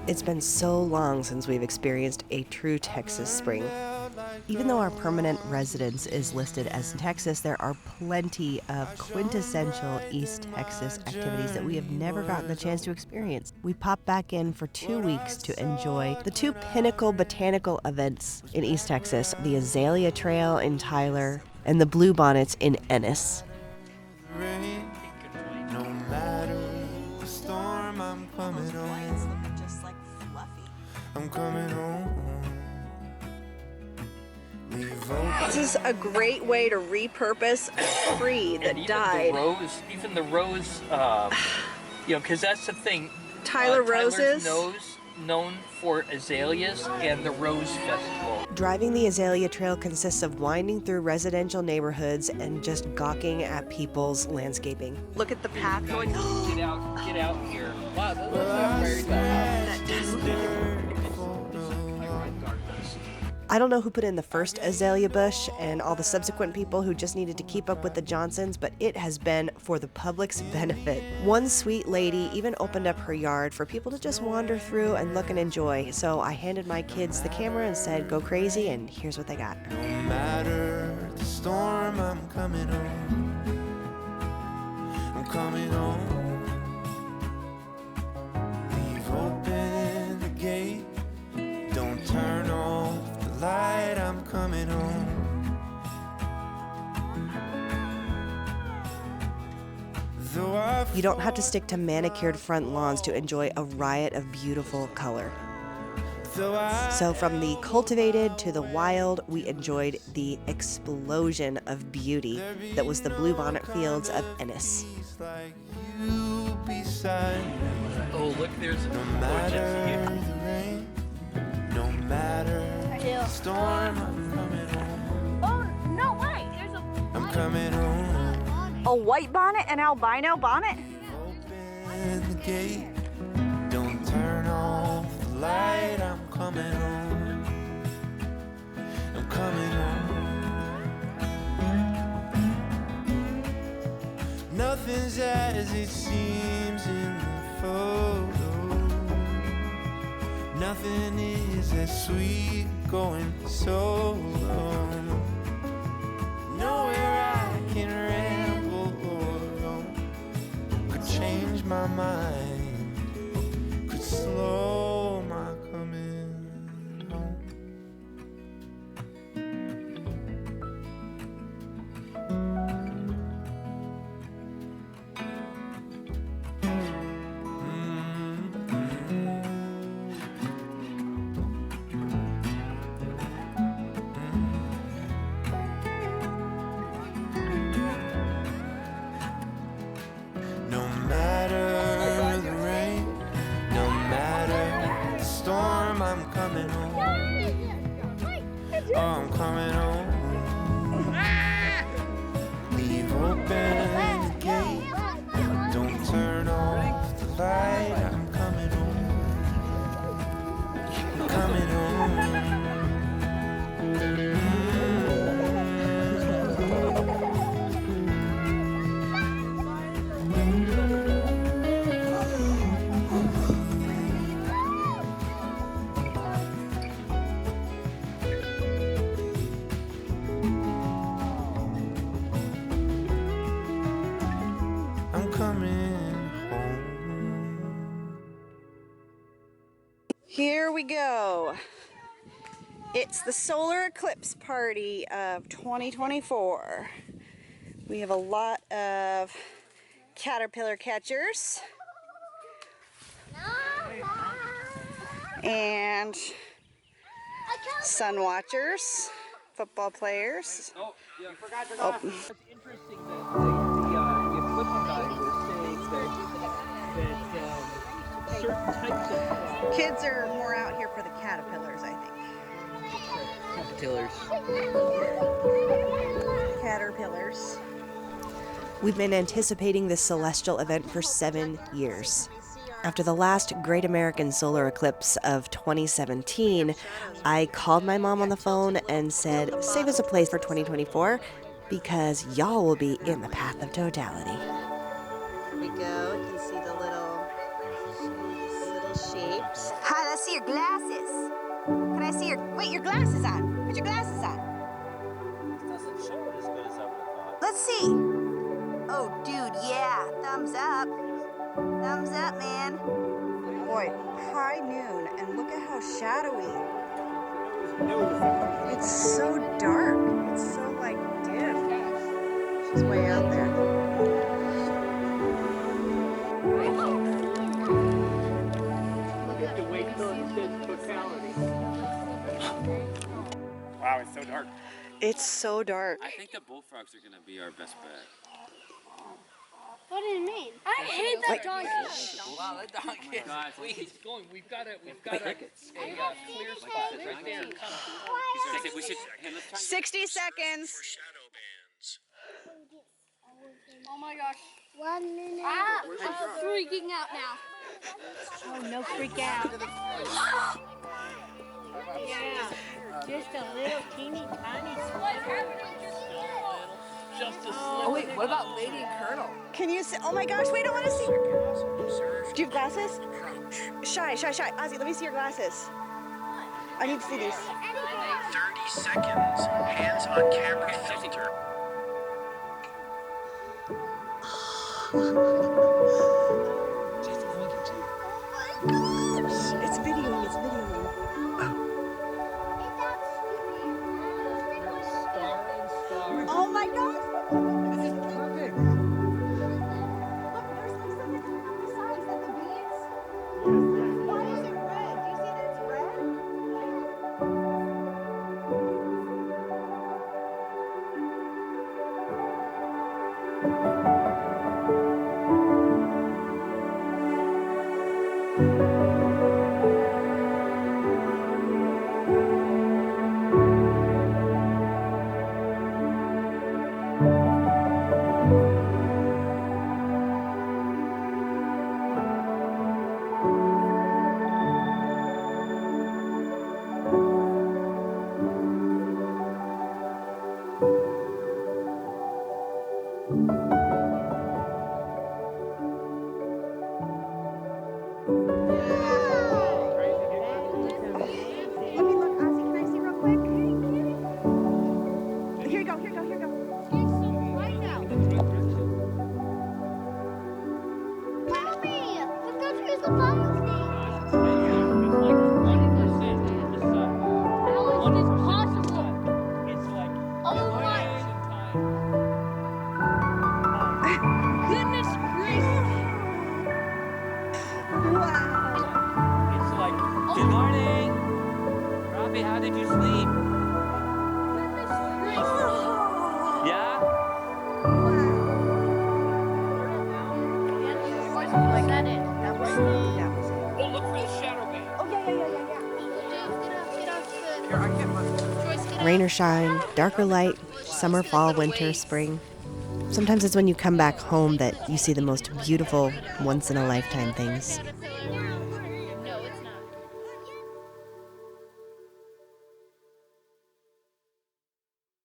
It's been so long since we've experienced a true Texas spring. Even though our permanent residence is listed as Texas, there are plenty of quintessential East Texas activities that we have never gotten the chance to experience. We popped back in for 2 weeks to enjoy the two pinnacle botanical events in East Texas, the Azalea Trail in Tyler and the Bluebonnets in Ennis. This is a great way to repurpose a tree that died. Even the rose, because that's the thing. Tyler Roses. Known for azaleas and the Rose Festival. Driving the Azalea Trail consists of winding through residential neighborhoods and just gawking at people's landscaping. Look at the path going. Get out here. Wow, that looks very nice. I don't know who put in the first azalea bush and all the subsequent people who just needed to keep up with the Johnsons, but it has been for the public's benefit. One sweet lady even opened up her yard for people to just wander through and look and enjoy. So I handed my kids the camera and said, go crazy, and here's what they got. No matter the storm, I'm coming home. I'm coming home. Leave open the gate. Don't turn off light, I'm coming home. You don't have to stick to manicured front lawns to enjoy a riot of beautiful color. So from the cultivated to the wild, we enjoyed the explosion of beauty that was the bluebonnet fields of Ennis. Oh, look, there's a porch here. No matter the storm, I'm coming home. Oh, no, wait. There's I'm coming home. a white bonnet, an albino bonnet. Open the gate. Don't turn off the light. I'm coming home. I'm coming home. Nothing's as it seems in the photo. Nothing is as sweet going so long. Nowhere I can ramble or roam. Could change my mind. Could slow my coming home. I'm coming home. Leave open the gate. Don't turn off the light. I'm coming home. I'm coming home. Here we go. It's the solar eclipse party of 2024. We have a lot of caterpillar catchers and sun watchers, football players. Oh, yeah, I forgot to go. It's interesting that the equipment guys were saying that certain types of kids are more out here for the caterpillars, I think. Caterpillars. We've been anticipating this celestial event for 7 years. After the last Great American Solar Eclipse of 2017, I called my mom on the phone and said, save us a place for 2024 because y'all will be in the path of totality. Here we go. You can see the little shapes. Hi, let's see your glasses. Can I see your... Wait, your glasses on. Put your glasses on. It doesn't show it as good as I would have thought. Let's see. Oh, dude, yeah. Thumbs up. Thumbs up, man. Boy, high noon, and look at how shadowy. It's so dark. It's so, like, dim. She's way out there. You have to wait till it says totality. Wow, it's so dark. It's so dark. I think the bullfrogs are gonna be our best bet. What do you mean? I hate that donkey. Wow, that donkey. Guys, He's going. We've got a clear spot right there. we should. Hey, let's try. 60 seconds. Oh my gosh. 1 minute. Ah, I'm freaking out now. Oh, no freak out. Yeah, just a little teeny tiny split. Just a slip. Oh wait, what about Lady and Colonel? Can you see? Oh my gosh, wait, I want to see. Do you have glasses? Shy. Ozzy, let me see your glasses. I need to see these. 30 seconds. Hands on camera filter. It's videoing. Oh my gosh! This is perfect. Look, there's like something coming off the sides. Is that the beads? Why is it red? Do you see that it's red? How did you sleep? Yeah? Oh, look for the shadow band. Oh, yeah. Rain or shine, dark or light, summer, fall, winter, spring. Sometimes it's when you come back home that you see the most beautiful, once-in-a-lifetime things.